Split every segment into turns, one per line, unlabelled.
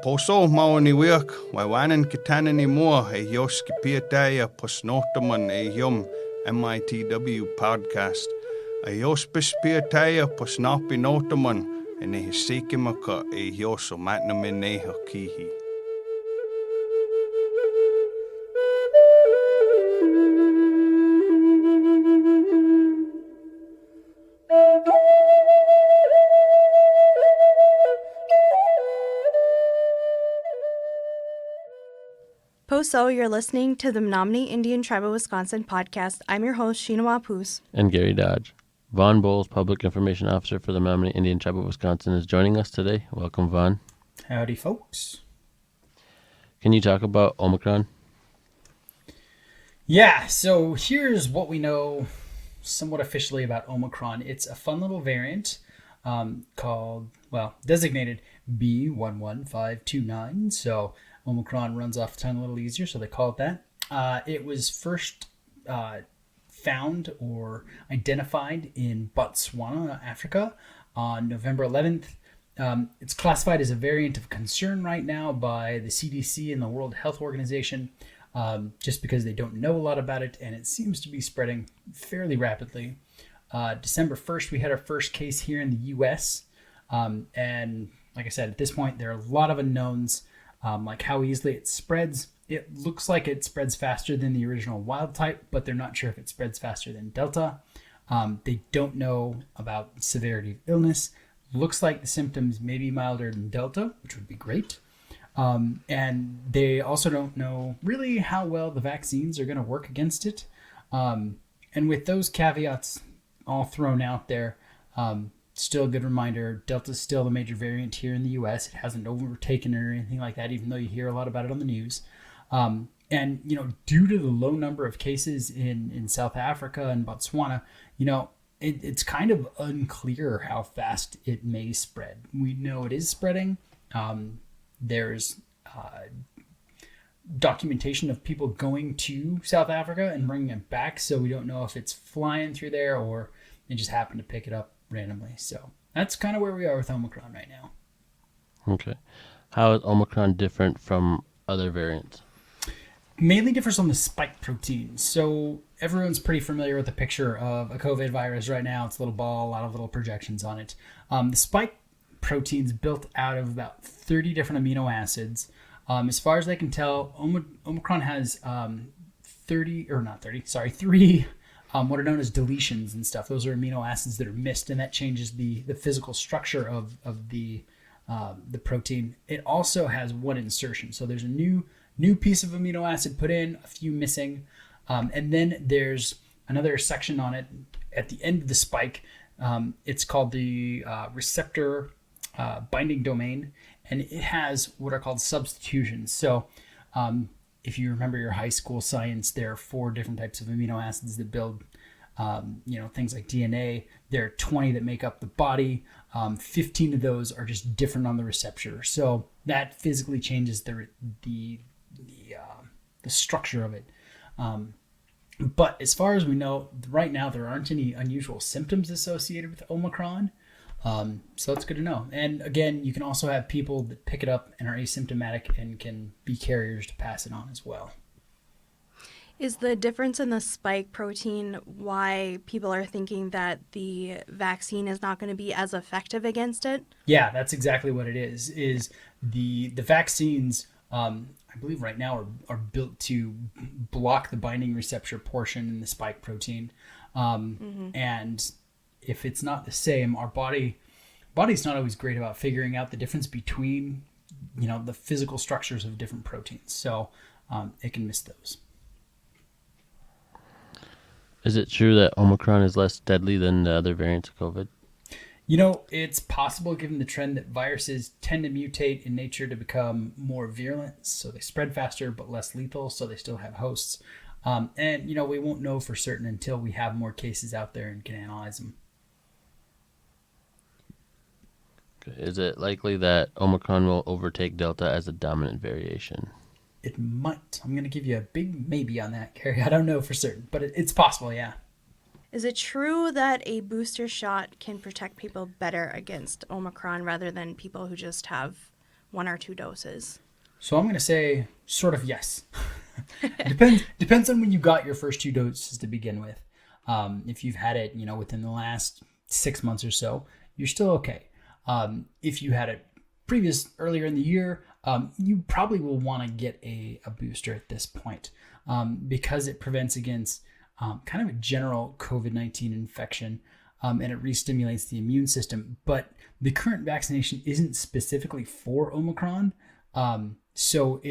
Poso maoni wiak, waiwanan kitanan ni mua e yoski piataya posnotaman e yum MITW Podcast. A yospis piataya posnapi notaman and e hisikimaka e yoso matnamin kihi.
Poso, you're listening to the Menominee Indian Tribe of Wisconsin podcast. I'm your host, Sheena Poos.
And Gary Dodge. Vaughn Bowles, Public Information Officer for the Menominee Indian Tribe of Wisconsin, is joining us today. Welcome, Vaughn.
Howdy, folks.
Can you talk about Omicron?
Yeah, so here's what we know somewhat officially about Omicron. It's a fun little variant designated B11529. So Omicron runs off the tongue a little easier, so they call it that. It was first found or identified in Botswana, Africa, on November 11th. It's classified as a variant of concern right now by the CDC and the World Health Organization, just because they don't know a lot about it, and it seems to be spreading fairly rapidly. December 1st, we had our first case here in the U.S., and like I said, at this point, there are a lot of unknowns. Like how easily it spreads. It looks like it spreads faster than the original wild type, but they're not sure if it spreads faster than Delta. They don't know about severity of illness. Looks like the symptoms may be milder than Delta, which would be great. And they also don't know really how well the vaccines are going to work against it. And with those caveats all thrown out there, still a good reminder, Delta's still the major variant here in the U.S. It hasn't overtaken it or anything like that, even though you hear a lot about it on the news. And, due to the low number of cases in South Africa and Botswana, it's kind of unclear how fast it may spread. We know it is spreading. There's documentation of people going to South Africa and bringing it back, so we don't know if it's flying through there or they just happen to pick it up randomly. So that's kind of where we are with Omicron right now.
Okay. How is Omicron different from other variants?
Mainly differs on the spike protein. So everyone's pretty familiar with the picture of a COVID virus right now. It's a little ball, a lot of little projections on it. The spike protein's built out of about 30 different amino acids. As far as I can tell, Omicron has three what are known as deletions and stuff. Those are amino acids that are missed, and that changes the physical structure of the protein. It also has one insertion, so there's a new piece of amino acid put in, a few missing, and then there's another section on it at the end of the spike. It's called the receptor binding domain, and it has what are called substitutions. So if you remember your high school science, there are 4 different types of amino acids that build, things like DNA. There are 20 that make up the body. 15 of those are just different on the receptor. So that physically changes the structure of it. But as far as we know, right now, there aren't any unusual symptoms associated with Omicron. So that's good to know. And again, you can also have people that pick it up and are asymptomatic and can be carriers to pass it on as well.
Is the difference in the spike protein why people are thinking that the vaccine is not going to be as effective against it?
Yeah, that's exactly what it is. Is the vaccines, I believe right now are built to block the binding receptor portion in the spike protein. And if it's not the same, our body's not always great about figuring out the difference between, the physical structures of different proteins. So it can miss those.
Is it true that Omicron is less deadly than the other variants of COVID?
It's possible given the trend that viruses tend to mutate in nature to become more virulent. So they spread faster but less lethal, so they still have hosts. And we won't know for certain until we have more cases out there and can analyze them.
Is it likely that Omicron will overtake Delta as a dominant variation?
It might. I'm going to give you a big maybe on that, Carrie. I don't know for certain, but it's possible, yeah.
Is it true that a booster shot can protect people better against Omicron rather than people who just have 1 or 2 doses?
So I'm going to say sort of yes. Depends on when you got your first 2 doses to begin with. If you've had it, within the last 6 months or so, you're still okay. If you had it earlier in the year, you probably will want to get a booster at this point, because it prevents against kind of a general COVID-19 infection, and it re-stimulates the immune system. But the current vaccination isn't specifically for Omicron, so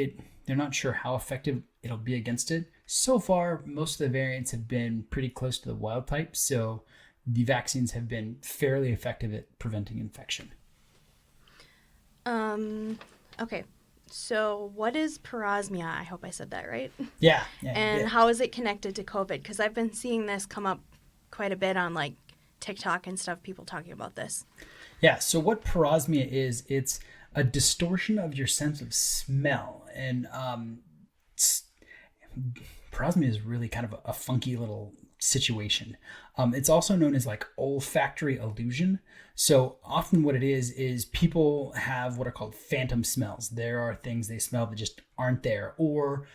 they're not sure how effective it'll be against it. So far, most of the variants have been pretty close to the wild type, so the vaccines have been fairly effective at preventing infection.
Okay. So what is parosmia? I hope I said that right.
Yeah.
And how is it connected to COVID? Because I've been seeing this come up quite a bit on like TikTok and stuff, people talking about this.
Yeah. So what parosmia is, it's a distortion of your sense of smell. And parosmia is really kind of a funky little situation. It's also known as like olfactory illusion. So often what it is people have what are called phantom smells. There are things they smell that just aren't there, or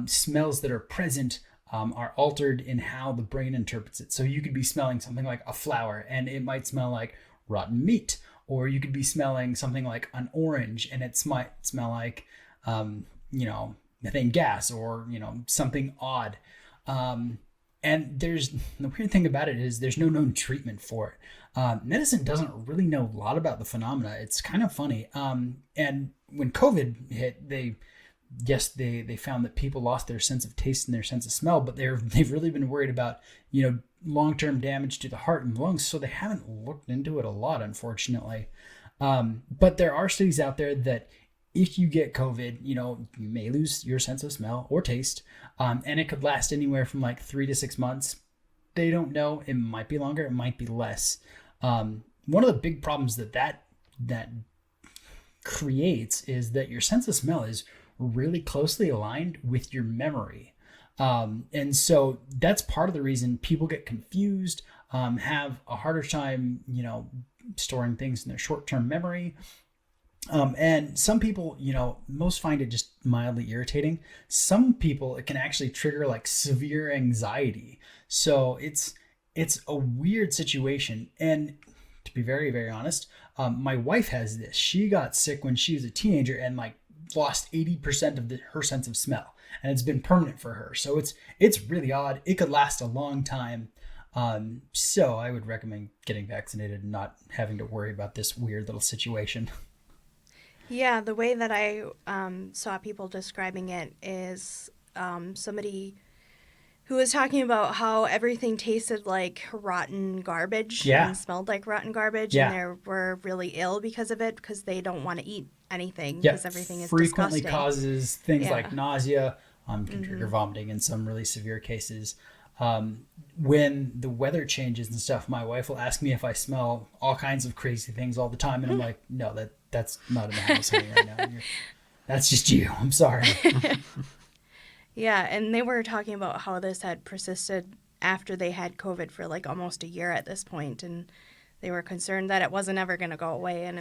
smells that are present are altered in how the brain interprets it. So you could be smelling something like a flower and it might smell like rotten meat, or you could be smelling something like an orange and it might smell like methane gas, or something odd. And the weird thing about it is there's no known treatment for it. Medicine doesn't really know a lot about the phenomena. It's kind of funny. And when COVID hit, they found that people lost their sense of taste and their sense of smell, but they've really been worried about, long-term damage to the heart and lungs. So they haven't looked into it a lot, unfortunately. But there are studies out there that if you get COVID, you may lose your sense of smell or taste, and it could last anywhere from like 3 to 6 months. They don't know. It might be longer. It might be less. One of the big problems that creates is that your sense of smell is really closely aligned with your memory. And so that's part of the reason people get confused, have a harder time, storing things in their short-term memory. And some people, most find it just mildly irritating. Some people, it can actually trigger like severe anxiety. So it's a weird situation. And to be very, very honest, my wife has this. She got sick when she was a teenager and like lost 80% of her sense of smell, and it's been permanent for her. So it's really odd. It could last a long time. So I would recommend getting vaccinated and not having to worry about this weird little situation.
Yeah, the way that I saw people describing it is somebody who was talking about how everything tasted like rotten garbage and smelled like rotten garbage, and they were really ill because of it, because they don't want to eat anything because everything is
frequently
disgusting.
Causes things like nausea, can trigger vomiting in some really severe cases. When the weather changes and stuff, my wife will ask me if I smell all kinds of crazy things all the time, and I'm like, no, that's not in the house right now. That's just you. I'm sorry.
Yeah, and they were talking about how this had persisted after they had COVID for like almost a year at this point, and they were concerned that it wasn't ever going to go away. And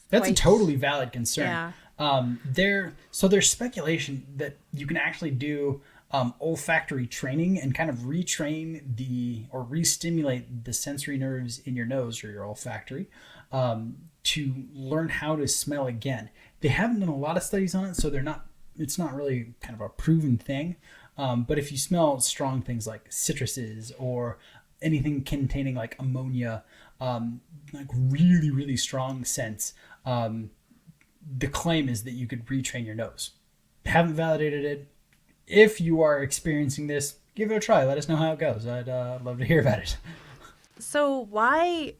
that's a totally valid concern. There's speculation that you can actually do olfactory training and kind of retrain or re-stimulate the sensory nerves in your nose, or your olfactory, to learn how to smell again. They haven't done a lot of studies on it, so it's not really kind of a proven thing. But if you smell strong things like citruses or anything containing like ammonia, like really, really strong scents, the claim is that you could retrain your nose. Haven't validated it. If you are experiencing this, give it a try. Let us know how it goes. I'd love to hear about it.
So why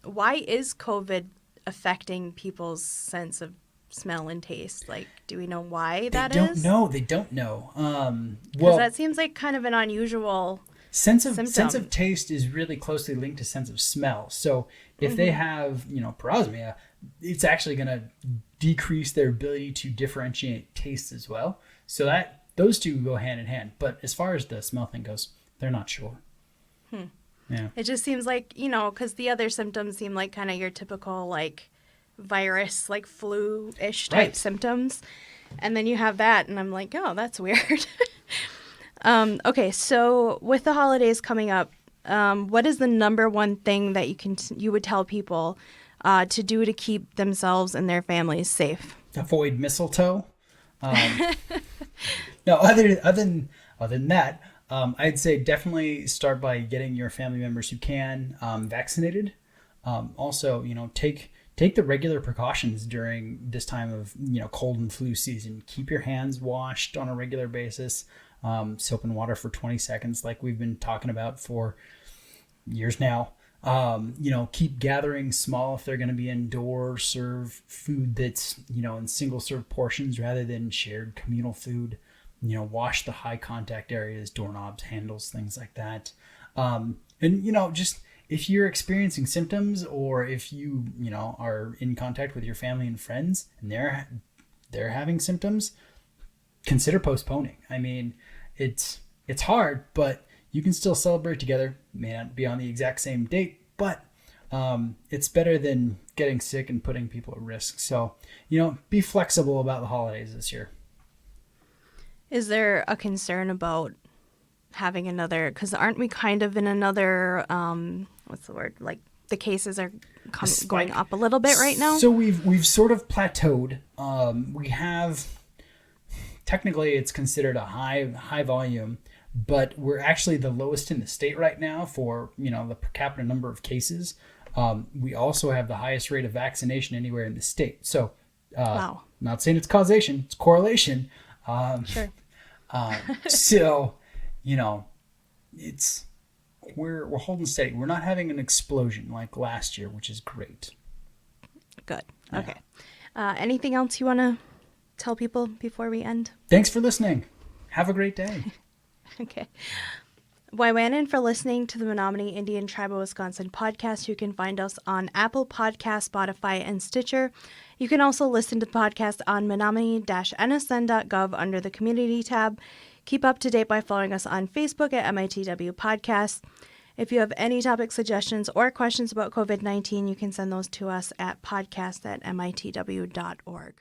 is COVID affecting people's sense of smell and taste? Like, do we know why that is?
They don't know.
Because that seems like kind of an unusual
sense of taste is really closely linked to sense of smell. So if they have, parosmia, it's actually going to decrease their ability to differentiate taste as well. So those two go hand in hand. But as far as the smell thing goes, they're not sure. Yeah.
It just seems like, because the other symptoms seem like kind of your typical like virus, like flu-ish type
Right.
symptoms. And then you have that, and I'm like, oh, that's weird. Okay, so with the holidays coming up, what is the number one thing that you would tell people to do to keep themselves and their families safe?
Avoid mistletoe. No, other than that, I'd say definitely start by getting your family members who can vaccinated. Also, take the regular precautions during this time of cold and flu season. Keep your hands washed on a regular basis. Soap and water for 20 seconds, like we've been talking about for years now. Keep gathering small if they're going to be indoors. Serve food that's in single serve portions rather than shared communal food. Wash the high contact areas, doorknobs, handles, things like that. Just if you're experiencing symptoms, or if you are in contact with your family and friends and they're having symptoms, consider postponing. I mean, it's hard, but you can still celebrate together. It may not be on the exact same date, but it's better than getting sick and putting people at risk. So, be flexible about the holidays this year.
Is there a concern about having another, because aren't we kind of in another, what's the word? Like the cases are going up a little bit right now?
So we've sort of plateaued. We have, technically it's considered a high volume, but we're actually the lowest in the state right now for, the per capita number of cases. We also have the highest rate of vaccination anywhere in the state. So,
Wow.
Not saying it's causation, it's correlation.
Sure.
So, we're holding steady. We're not having an explosion like last year, which is great.
Good.
Yeah.
Okay. Anything else you want to tell people before we end?
Thanks for listening. Have a great day.
Okay. Waiwanan for listening to the Menominee Indian Tribe of Wisconsin podcast. You can find us on Apple Podcasts, Spotify, and Stitcher. You can also listen to the podcast on menominee-nsn.gov under the Community tab. Keep up to date by following us on Facebook at MITW Podcast. If you have any topic suggestions or questions about COVID-19, you can send those to us at podcast@mitw.org.